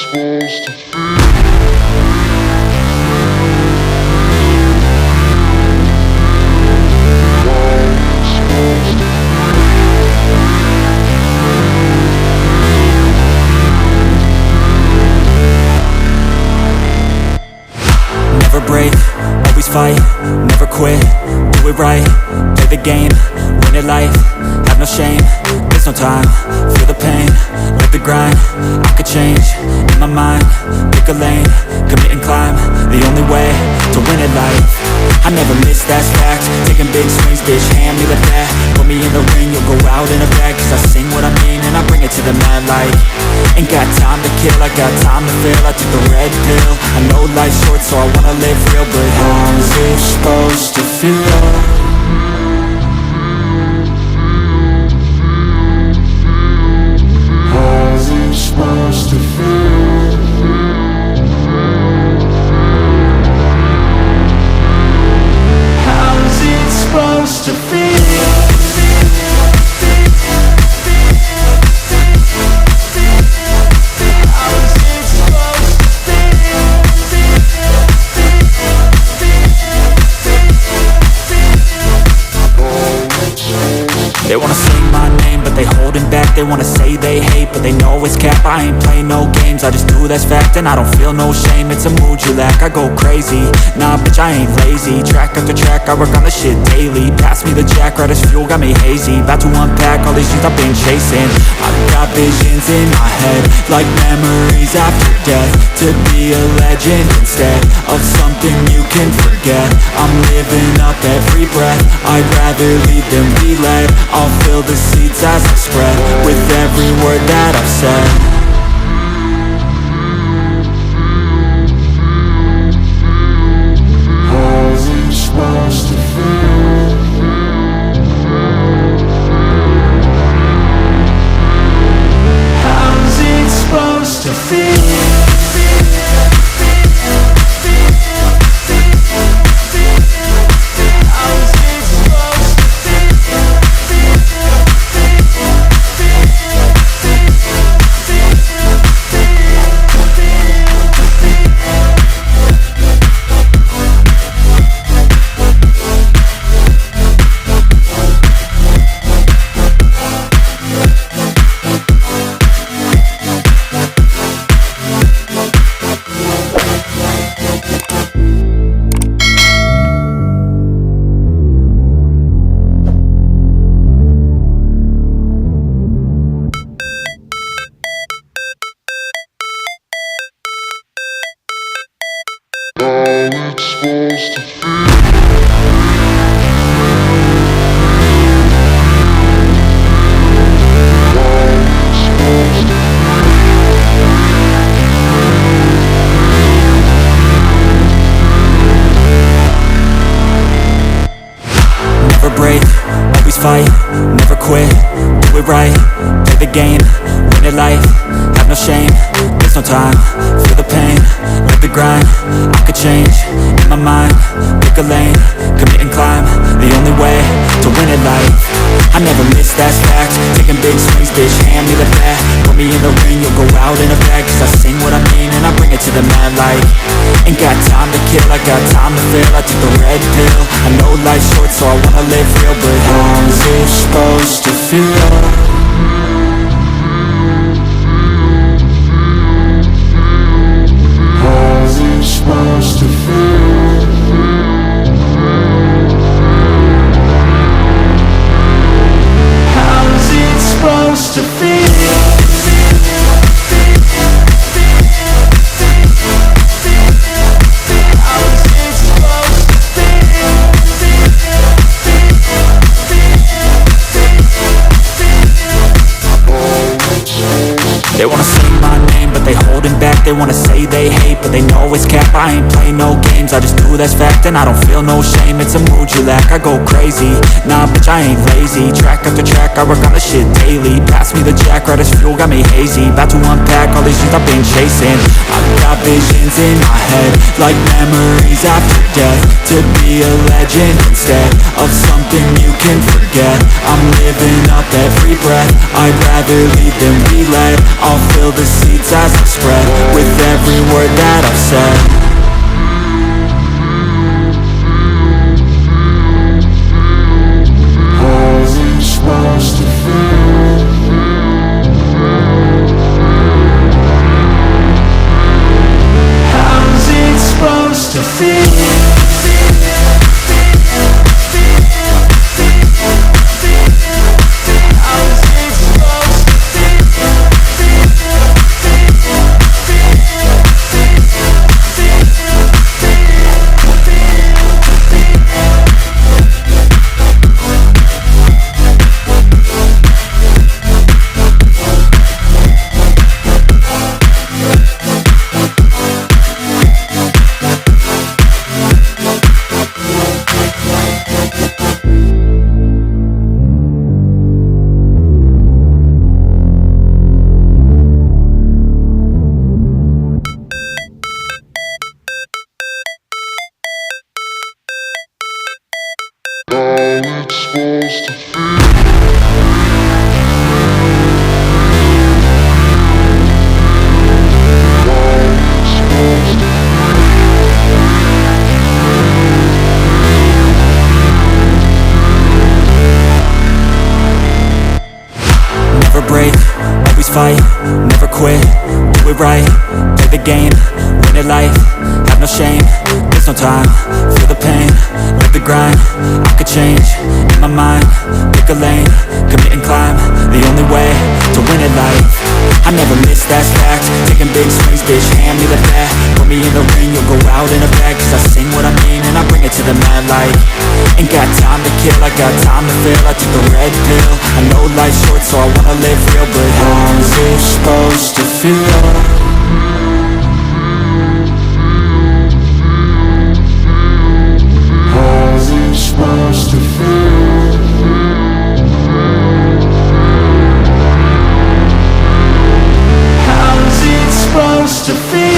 supposed to feel? Never break, always fight, never quit, do it right, play the game, win it life, have no shame, there's no time, feel the pain, live the grind, I could change, in my mind, pick a lane, commit and climb, the only way to win it life. I never miss, that's fact, taking big swings, bitch, hand me the bat, put me in the ring, you'll go out in a bag, cause I sing what I mean and I bring it to the mad light. Ain't got time to kill, I got time to feel, I took the red pill, I know life's short so I wanna live real, but how's it supposed to feel? How's it supposed to feel? How's it supposed to feel? They wanna say my name, but they holding back. They wanna say they hate, but they know it's cap. I ain't play no games, I just do that's fact. And I don't feel no shame, it's a mood you lack. I go crazy, nah bitch I ain't lazy. Track after track, I work on the shit daily. Pass me the jack, right as fuel, got me hazy. About to unpack all these things I've been chasing. I've got visions in my head, like memories after death. To be a legend instead of something you can forget. I'm living up every breath, I'd rather lead than be led. I'll fill the seats as I spread with every word that I've said. How's it supposed to feel? How's it supposed to feel? Supposed to feel. Never break, always fight, never quit, do it right, play the game, win it life, have no shame, there's no time, feel the pain, live the grind, I could change, in my mind, pick a lane, commit and climb, the only way to win it life. I never miss, that's fact, taking big swings, bitch, hand me the bat, put me in the ring, you'll go out in a bag, cause I sing what I mean and I bring it to the mad light. Ain't got time to kill, I got time to feel, I took the red pill, I know life's short so I wanna live real, but how's it supposed to feel? How's it supposed to feel? How's it supposed to feel? They wanna say my name, but they holding back. They wanna say they hate, but they know it's cap. I ain't play no games, I just do that's fact. And I don't feel no shame, it's a mood you lack. I go crazy, nah bitch I ain't lazy. Track after track, I work on the shit daily. Pass me the jack, right as fuel, got me hazy. About to unpack all these things I've been chasing. I've got visions in my head, like memories after death. To be a legend instead of something you can forget. I'm living up every breath, I'd rather lead than be led. I'll fill the seats as eyes I spread with every word that I've said. How's it supposed to feel? How's it supposed to feel? Never break, always fight, never quit, do it right, play the game, win it life, have no shame, there's no time, feel the pain, live the grind, I could change, in my mind, pick a lane, commit and climb, the only way to win it life. I never miss, that's fact, taking big swings, bitch, hand me the bat, put me in the ring, you'll go out in a bag, cause I sing what I mean and I bring it to the mad light. Ain't got time to kill, I got time to feel, I took the red pill, I know life's short so I wanna live real, but how's it supposed to feel? How's it supposed to feel? How's it supposed to feel?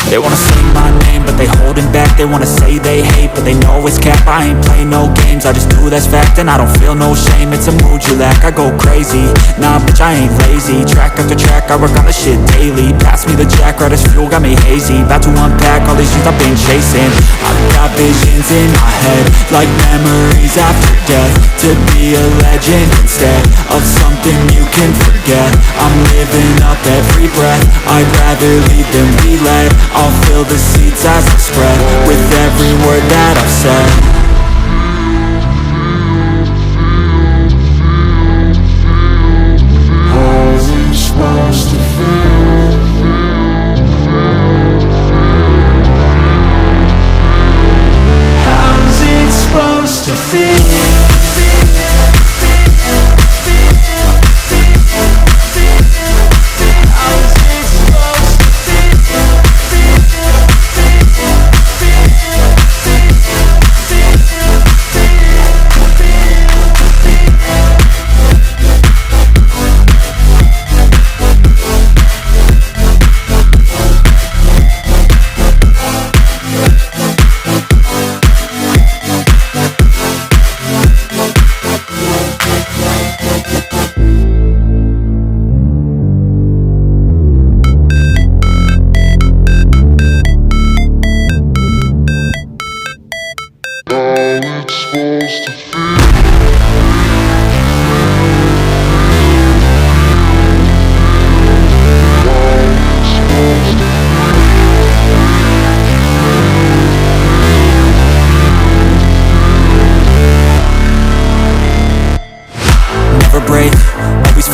They wanna say my name, but they holding back. They wanna say they hate, but they know it's cap. I ain't play no games, I just do that's fact. And I don't feel no shame, it's a mood you lack. I go crazy, nah bitch I ain't lazy. Track after track, I work on the shit daily. Pass me the jack, right as fuel, got me hazy. About to unpack all these things I've been chasing. I've got visions in my head, like memories after death. To be a legend instead of something you can forget. I'm living up every breath, I'd rather lead than be led. I'll fill the seeds as I spread with every word that I've said. How's it supposed to feel? How's it supposed to feel?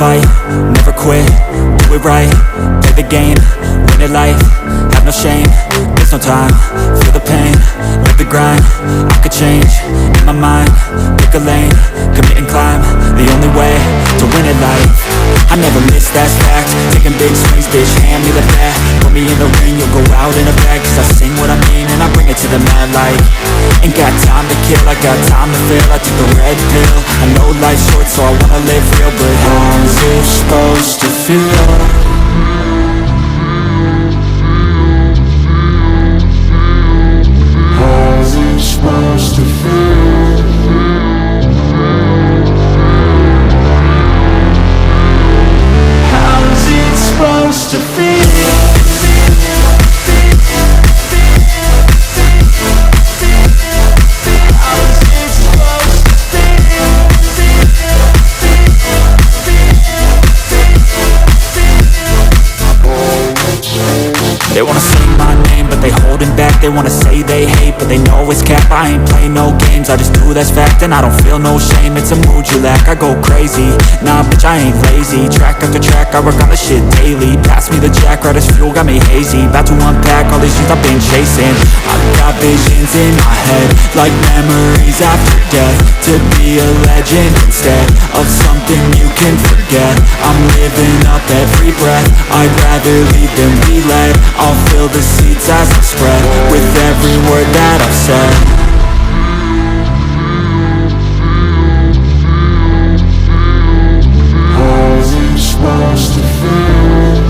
Fight, never quit, do it right, play the game, win it life, have no shame, there's no time, feel the pain, live the grind, I could change, in my mind, pick a lane, commit and climb, the only way to win it life. I never miss, that's fact, taking big swings, bitch, hand me the bat, put me in the ring, you'll go out in a bag, cause I sing what I mean and I bring it to the mad light. Ain't got time to kill, I got time to feel, I took the red pill, I know life's short so I wanna live real, but how's it supposed to feel? back, they wanna say they hate, but they know it's cap. I ain't play no games, I just do that's fact. And I don't feel no shame, it's a mood you lack. I go crazy, nah bitch I ain't lazy. Track after track, I work on this shit daily. Pass me the jack, right as fuel, got me hazy. About to unpack all these things I've been chasing. I've got visions in my head, like memories after death. To be a legend instead of something you can forget. I'm living up every breath, I'd rather lead than be led. I'll fill the seats as I spread, with every word that I've said. Supposed to feel.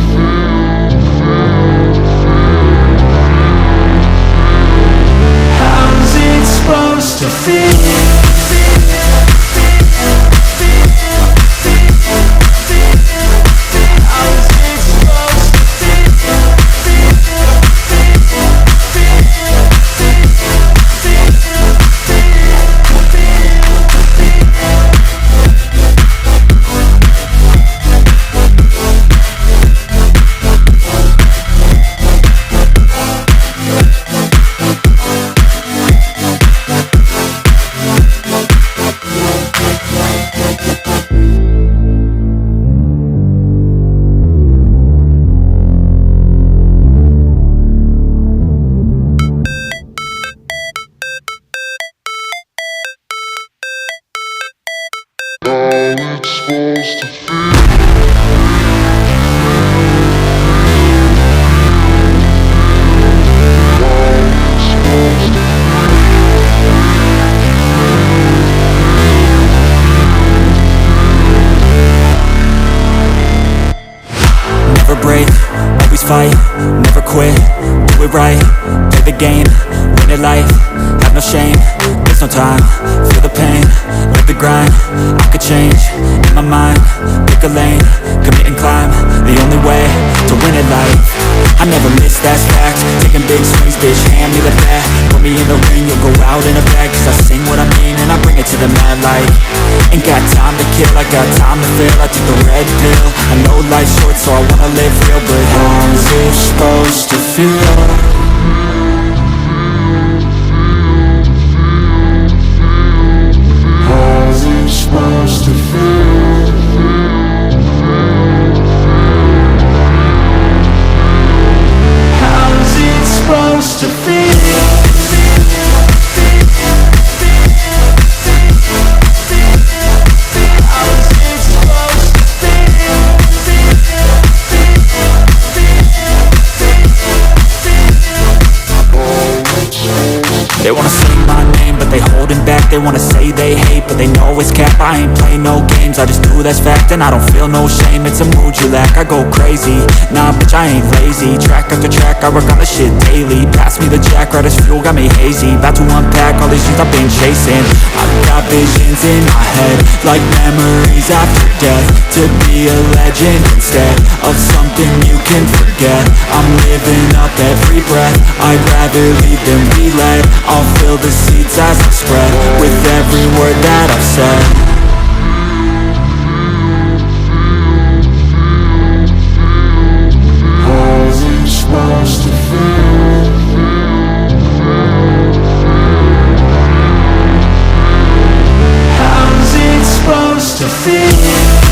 How's it supposed to feel? Fight, never quit, do it right, play the game, win it life, have no shame, there's no time, feel the pain, live the grind, I could change, in my mind, pick a lane, commit and climb, the only way to win it life. I never miss, that's fact, taking big swings, bitch, hand me the bat, put me in the ring, you'll go out in a bag, cause I sing what I mean and I bring it to the mad light. Ain't got time to kill, I got time to feel, I took the red pill, I know life's short so I wanna live real, but how's it supposed to feel? How's it supposed to feel? How's it supposed to feel? They wanna say my name, but they holding back. They wanna say they hate, but they know it's cap. I ain't play no games, I just do that's fact. And I don't feel no shame, it's a mood you lack. I go crazy, nah bitch I ain't lazy. Track after track, I work on this shit daily. Pass me the jack, right as fuel, got me hazy. About to unpack all these things I've been chasing. I've got visions in my head, like memories after death. To be a legend instead of something you can forget. I'm living up every breath, I'd rather lead than be led. I'll fill the seats as I spread, with every word that I've said. How's it supposed to feel? How's it supposed to feel?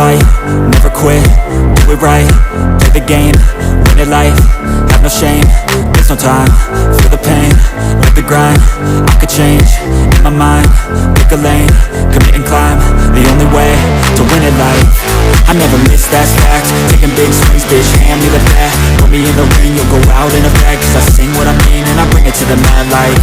fight, never quit, do it right, play the game, win it life, have no shame, there's no time, feel the pain, live the grind, I could change, in my mind, pick a lane, commit and climb, the only way to win it life. I never miss, that's facts, taking big swings, bitch, hand me the bat, put me in the ring, you'll go out in a bag, cause I sing what I mean and I bring it to the mad light.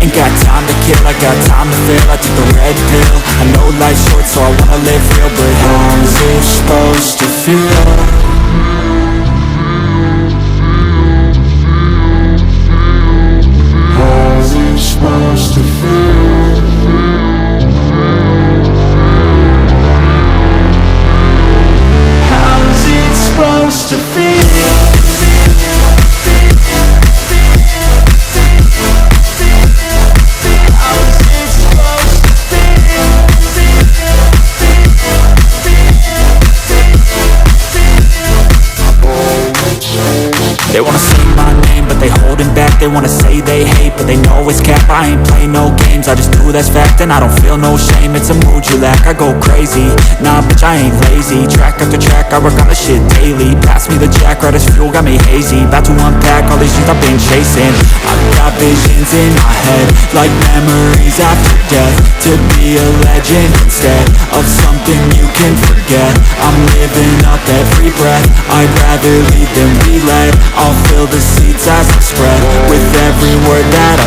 Ain't got time to kill, I got time to feel, I took the red pill, I know life's short so I wanna live real, but how's it supposed to feel? Supposed to feel. How's it supposed to feel? They wanna say my name, but they holding back. They wanna say they hate, but they know it's cap. I ain't play no games, I just do that's fact. And I don't feel no shame, it's a mood you lack. I go crazy, nah bitch I ain't lazy. Track after track, I work on this shit daily. Pass me the jack, right as fuel, got me hazy. About to unpack all these things I've been chasing. I've got visions in my head, like memories after death. To be a legend instead of something you can forget. I'm living up every breath, I'd rather lead than be led. I'll fill the seats as I spread with every word that